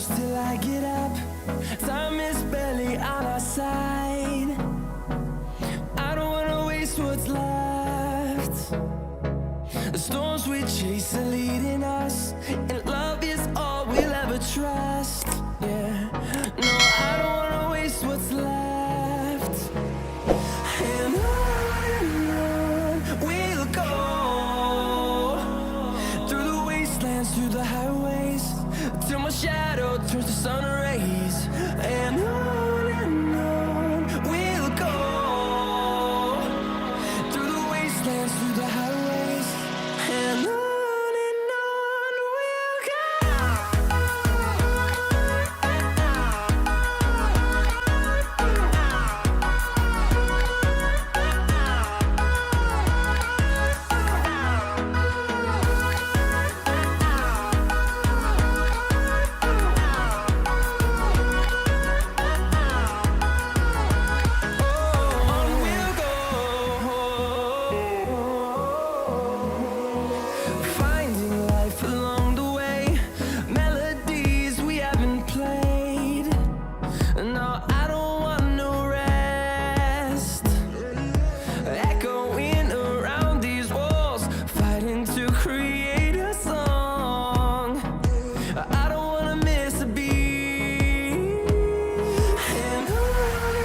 close till I get up. Time is barely on our side. I don't wanna waste what's left. The storms we chase are leading us, and love is all we'll ever trust. Yeah, no, I don't wanna waste what's left. And on we'll go, through the wastelands, through the highways, till my shadow turns to sun rays. And on we'll go, through the wastelands, through the highways, and on we'll go. Finding life along the way, melodies we haven't played. No, I don't want no rest. Echoing around these walls, fighting to create a song. I don't wanna miss a beat. And on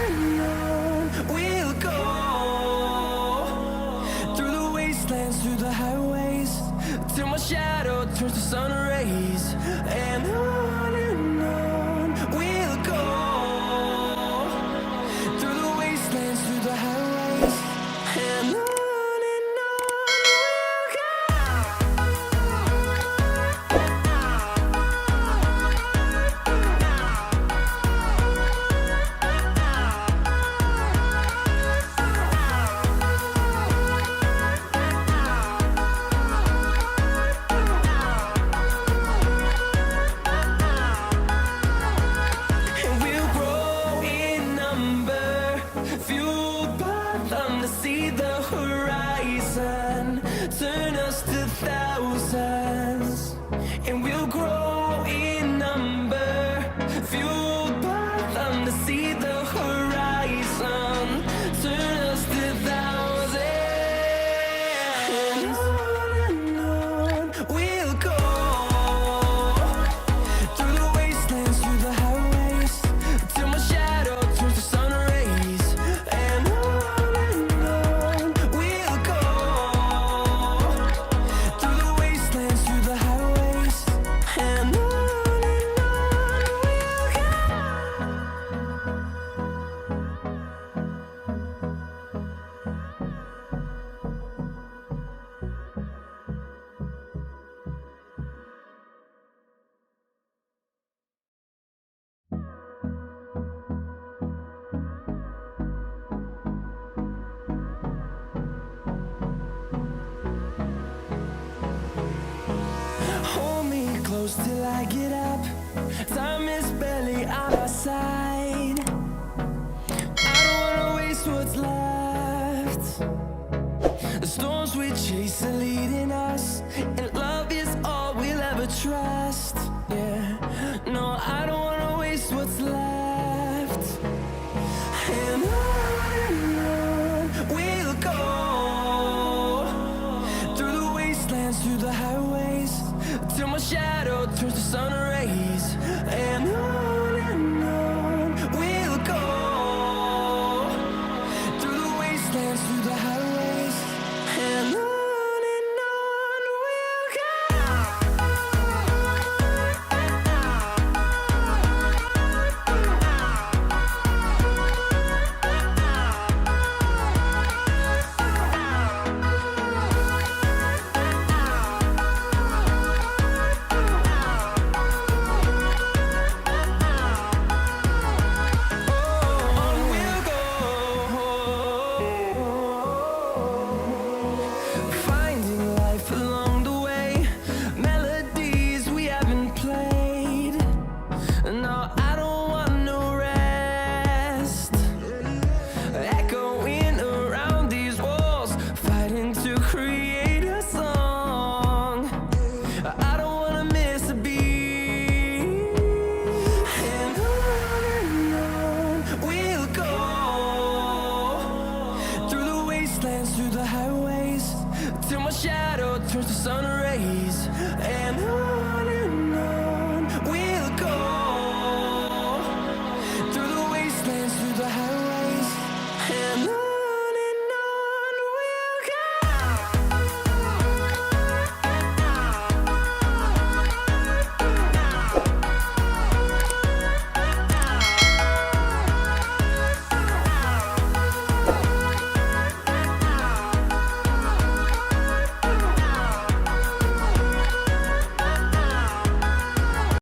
we'll go, through the wastelands, through the highways, till my shadow turns to sun rays. And on we'll go, through the wastelands, through the highways, and on we'll go. And we'll grow in number, fueled by them to see the horizon, turn us to thousands. And we'll grow in number, fueled by them to see the horizon, turn us to thousands. And on we'll go, through the wastelands, through the highways, till my shadow turns to sun rays. And on we'll go, through the wastelands, through the highways, and on we'll go. Hold me close till I get up. Time is barely on our side.